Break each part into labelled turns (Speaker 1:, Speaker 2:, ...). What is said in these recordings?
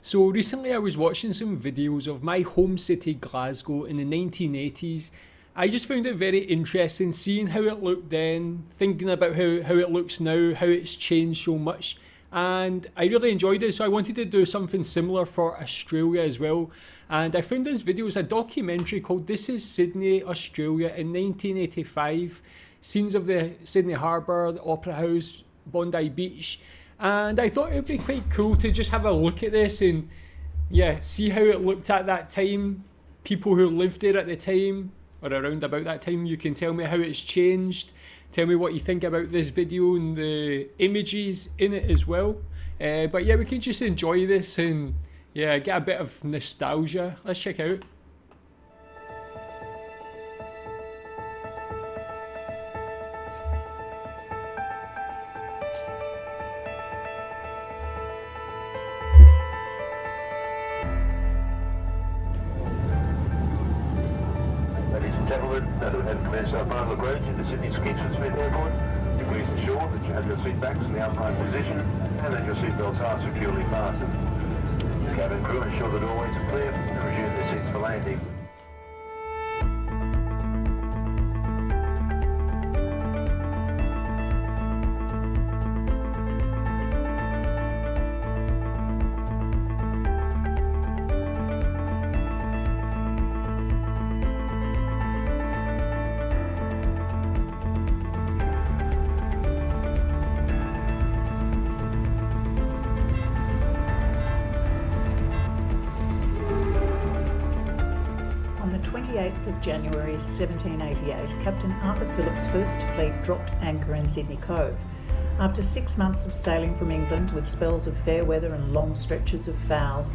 Speaker 1: So recently I was watching some videos of my home city Glasgow in the 1980s. I just found it very interesting seeing how it looked then, thinking about how it looks now, how it's changed so much. And I really enjoyed it, so I wanted to do something similar for Australia as well. And I found this video, it's a documentary called This is Sydney, Australia in 1985. Scenes of the Sydney Harbour, the Opera House, Bondi Beach. And I thought it would be quite cool to just have a look at this and see how it looked at that time. People who lived there at the time, or around about that time, you can tell me how it's changed. Tell me what you think about this video and the images in it as well. But we can just enjoy this and get a bit of nostalgia. Let's check out.
Speaker 2: Gentlemen, that have commenced our final approach into Sydney Smith Airport. Please ensure that you have your seat backs in the upright position and that your seatbelts are securely fastened. The cabin crew ensure the doorways are clear and resume their seats for landing.
Speaker 3: On the 28th of January 1788, Captain Arthur Phillip's first fleet dropped anchor in Sydney Cove. After 6 months of sailing from England with spells of fair weather and long stretches of foul,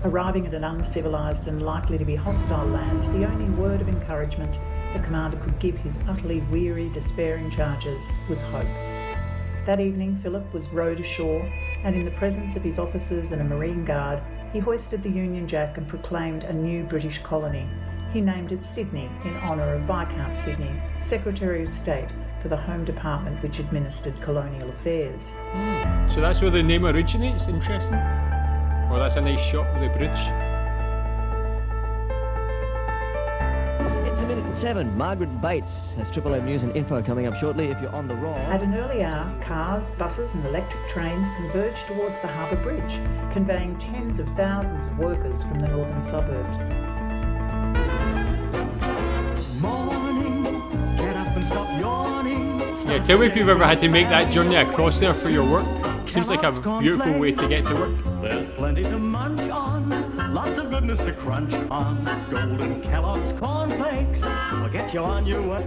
Speaker 3: arriving at an uncivilised and likely to be hostile land, the only word of encouragement the commander could give his utterly weary, despairing chargers was hope. That evening, Phillip was rowed ashore, and in the presence of his officers and a marine guard, he hoisted the Union Jack and proclaimed a new British colony. He named it Sydney in honour of Viscount Sydney, Secretary of State for the Home Department which administered colonial affairs.
Speaker 1: So that's where the name originates, interesting. Oh, that's a nice shot of the bridge.
Speaker 4: It's a minute and 7. Margaret Bates has Triple M News and Info coming up shortly if you're on the roll.
Speaker 3: At an early hour, cars, buses and electric trains converged towards the Harbour Bridge, conveying tens of thousands of workers from the northern suburbs.
Speaker 5: Morning, get up and stop yawning.
Speaker 1: Yeah, tell me if you've ever had to make that journey across there for your work. Seems like a beautiful way to get to work.
Speaker 5: There's plenty to munch on, lots of goodness to crunch on. Golden Kellogg's cornflakes will get you on your way.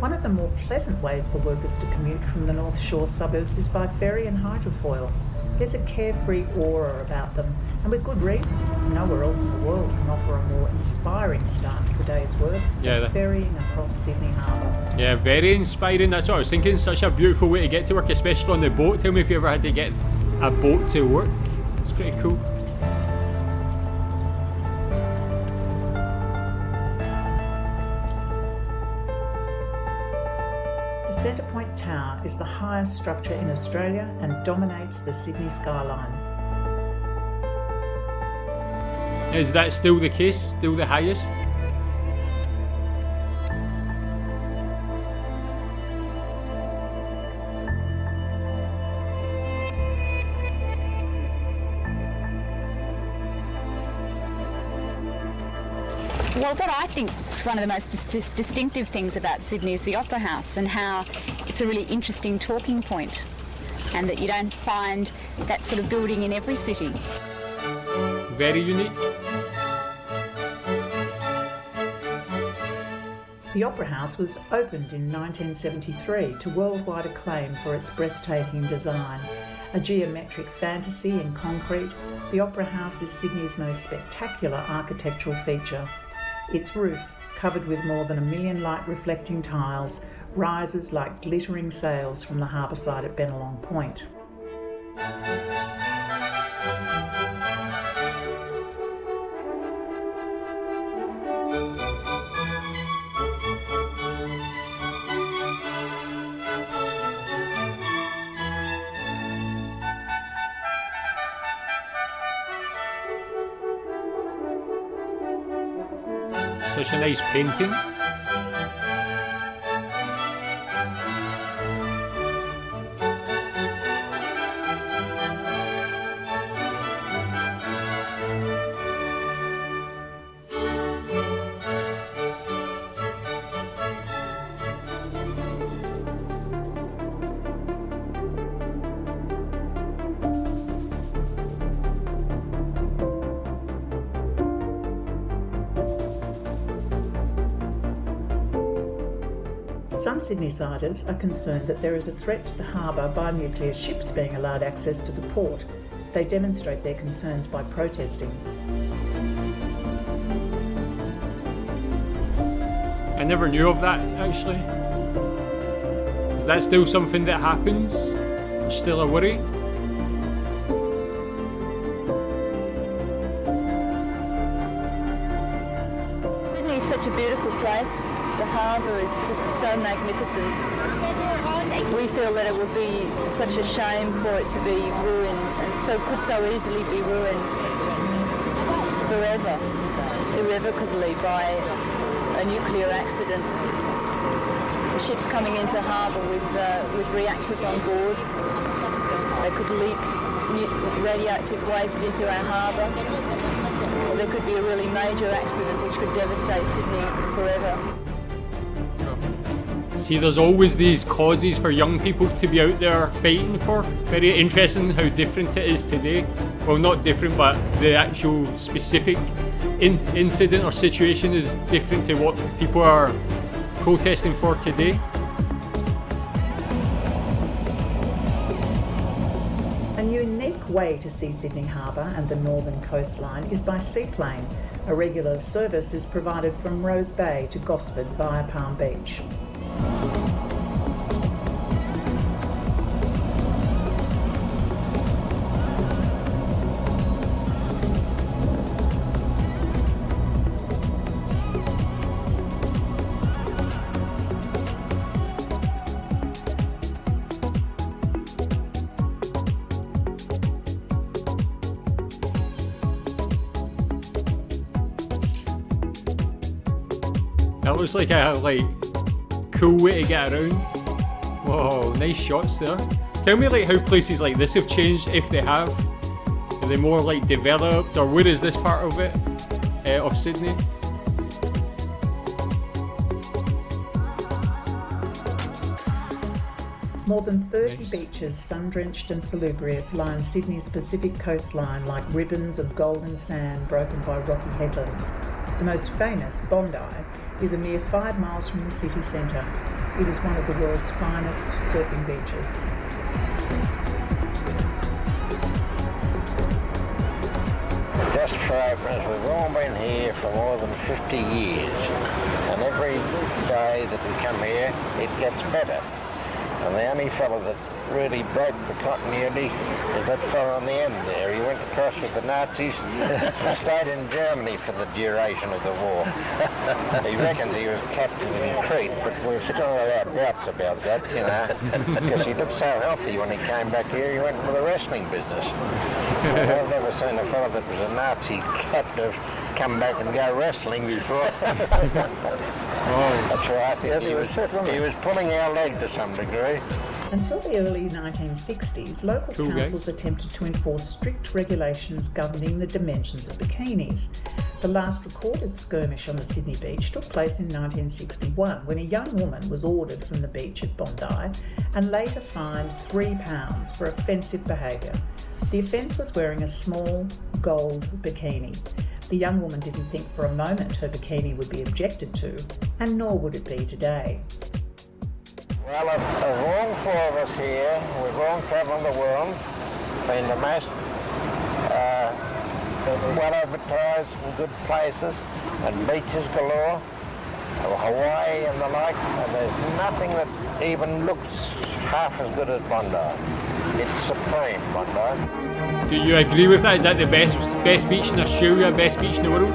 Speaker 3: One of the more pleasant ways for workers to commute from the North Shore suburbs is by ferry and hydrofoil. There's a carefree aura about them, and with good reason. Nowhere else in the world can offer a more inspiring start to the day's work than ferrying across Sydney Harbour.
Speaker 1: Yeah, very inspiring. That's what I was thinking. Such a beautiful way to get to work, especially on the boat. Tell me if you ever had to get a boat to work. It's pretty cool.
Speaker 3: The Centre Point Tower is the highest structure in Australia and dominates the Sydney skyline.
Speaker 1: Is that still the case? Still the highest?
Speaker 6: Well, what I think is one of the most distinctive things about Sydney is the Opera House and how it's a really interesting talking point, and that you don't find that sort of building in every city.
Speaker 1: Very unique.
Speaker 3: The Opera House was opened in 1973 to worldwide acclaim for its breathtaking design. A geometric fantasy in concrete, the Opera House is Sydney's most spectacular architectural feature. Its roof, covered with more than 1 million light-reflecting tiles, rises like glittering sails from the harbour side at Bennelong Point.
Speaker 1: Such a nice painting.
Speaker 3: Some Sydneysiders are concerned that there is a threat to the harbour by nuclear ships being allowed access to the port. They demonstrate their concerns by protesting.
Speaker 1: I never knew of that, actually. Is that still something that happens? It's still a worry?
Speaker 6: Sydney is such a beautiful place. The harbour is just so magnificent. We feel that it would be such a shame for it to be ruined, and could so easily be ruined forever, irrevocably by a nuclear accident. The ships coming into harbour with reactors on board, they could leak radioactive waste into our harbour. Or there could be a really major accident which could devastate Sydney forever.
Speaker 1: See, there's always these causes for young people to be out there fighting for. Very interesting how different it is today. Well, not different, but the actual specific incident or situation is different to what people are protesting for today.
Speaker 3: A unique way to see Sydney Harbour and the northern coastline is by seaplane. A regular service is provided from Rose Bay to Gosford via Palm Beach.
Speaker 1: That looks like a cool way to get around. Whoa, nice shots there. Tell me how places like this have changed, if they have. Are they more developed, or where is this part of it, of Sydney?
Speaker 3: More than 30 beaches, sun-drenched and salubrious, line Sydney's Pacific coastline like ribbons of golden sand broken by rocky headlands. The most famous, Bondi, is a mere 5 miles from the city centre. It is one of the world's finest surfing beaches.
Speaker 7: Just for openers, we've all been here for more than 50 years, and every day that we come here, it gets better. And the only fellow that really broke the continuity is that fellow on the end there. He went across with the Nazis and stayed in Germany for the duration of the war. He reckons he was captain in Crete, but we've still got our doubts about that, because he looked so healthy when he came back here. He went into the wrestling business. I've never seen a fellow that was a Nazi captive come back and go wrestling before. That's right. Yes, he was pulling our leg to some degree.
Speaker 3: Until the early 1960s, local councils attempted to enforce strict regulations governing the dimensions of bikinis. The last recorded skirmish on the Sydney beach took place in 1961 when a young woman was ordered from the beach at Bondi and later fined £3 for offensive behaviour. The offence was wearing a small gold bikini. The young woman didn't think for a moment her bikini would be objected to, and nor would it be today.
Speaker 7: Well, of all four of us here, we've all travelled the world, been to most well-advertised and good places, and beaches galore, Hawaii and the like, and there's nothing that even looks half as good as Bondi. It's supreme, Bondi.
Speaker 1: Do you agree with that? Is that the best beach in Australia, best beach in the world?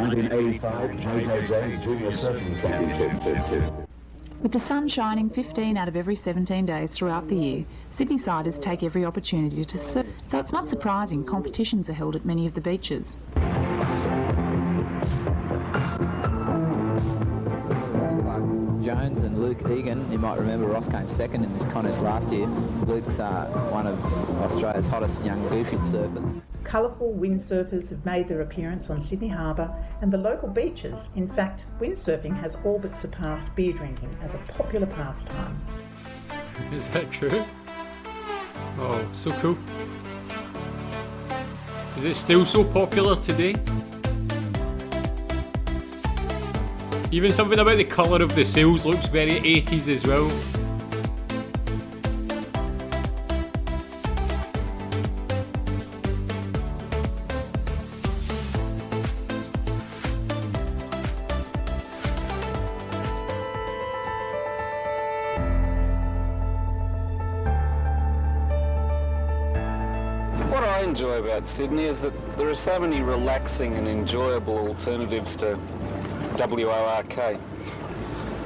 Speaker 8: 1985 Jose Junior Surfing Championship.
Speaker 9: With the sun shining 15 out of every 17 days throughout the year, Sydney-siders take every opportunity to surf, so it's not surprising competitions are held at many of the beaches.
Speaker 10: Jones and Luke Egan, you might remember Ross came second in this contest last year. Luke's one of Australia's hottest young goofy surfers.
Speaker 3: Colourful windsurfers have made their appearance on Sydney Harbour and the local beaches. In fact, windsurfing has all but surpassed beer drinking as a popular pastime.
Speaker 1: Is that true? Oh, so cool. Is it still so popular today? Even something about the colour of the sails looks very 80s as well.
Speaker 11: What I enjoy about Sydney is that there are so many relaxing and enjoyable alternatives to WORK.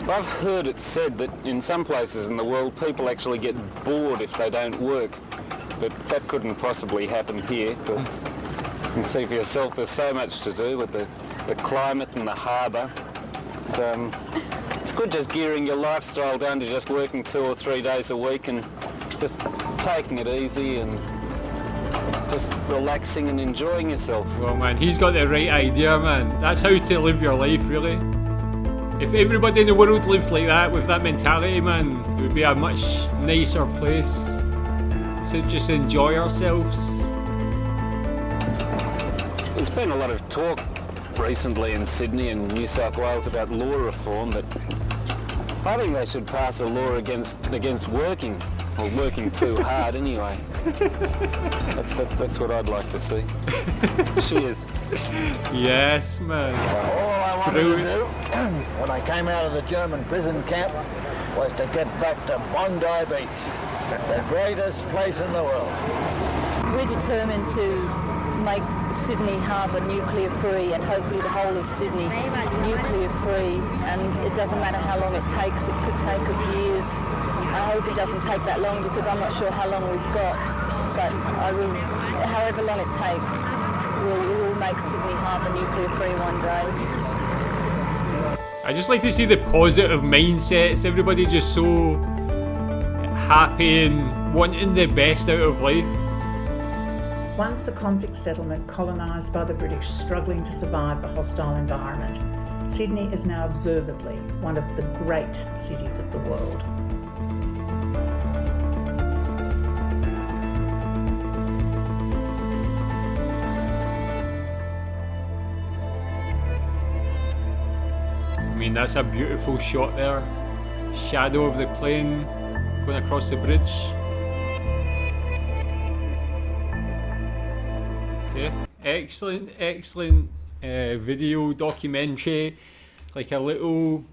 Speaker 11: I've heard it said that in some places in the world people actually get bored if they don't work, but that couldn't possibly happen here because you can see for yourself there's so much to do with the climate and the harbour. It's good just gearing your lifestyle down to just working 2 or 3 days a week and just taking it easy and just relaxing and enjoying yourself.
Speaker 1: Well man, he's got the right idea, man. That's how to live your life, really. If everybody in the world lived like that, with that mentality, man, it would be a much nicer place. So just enjoy ourselves.
Speaker 11: There's been a lot of talk recently in Sydney and New South Wales about law reform, but I think they should pass a law against working. Or working too hard anyway. That's what I'd like to see. Cheers.
Speaker 1: Yes, man.
Speaker 7: All I wanted to do when I came out of the German prison camp was to get back to Bondi Beach, the greatest place in the world.
Speaker 12: We're determined to make Sydney Harbour nuclear free and hopefully the whole of Sydney nuclear free, and it doesn't matter how long it takes. It could take us years. I hope it doesn't take that long because I'm not sure how long we've got, but however long it takes, we will make Sydney Harbour nuclear free one day.
Speaker 1: I just like to see the positive mindsets, everybody just so happy and wanting the best out of life.
Speaker 3: Once a convict settlement colonised by the British struggling to survive the hostile environment, Sydney is now observably one of the great cities of the world.
Speaker 1: I mean, that's a beautiful shot there. Shadow of the plane going across the bridge. Okay, excellent video documentary. Like a little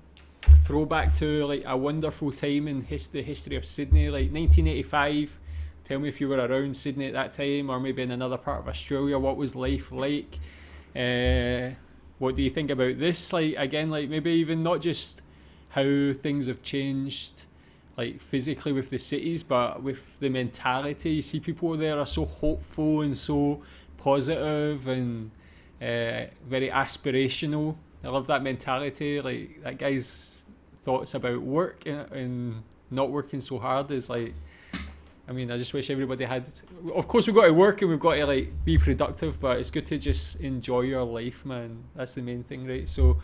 Speaker 1: throwback to like a wonderful time in the history of Sydney, like 1985. Tell me if you were around Sydney at that time, or maybe in another part of Australia. What was life like? What do you think about this? Like again, like maybe even not just how things have changed, like physically with the cities, but with the mentality. You see people there are so hopeful and so positive and very aspirational. I love that mentality. Like that guy's thoughts about work and not working so hard is like, I mean, I just wish everybody had. Of course, we've got to work and we've got to like be productive, but it's good to just enjoy your life, man. That's the main thing, right? So,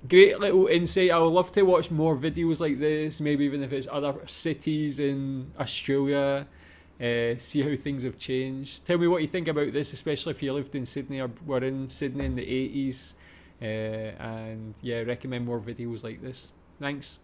Speaker 1: great little insight. I would love to watch more videos like this. Maybe even if it's other cities in Australia. See how things have changed. Tell me what you think about this, especially if you lived in Sydney or were in Sydney in the 80s. And yeah, recommend more videos like this. Thanks.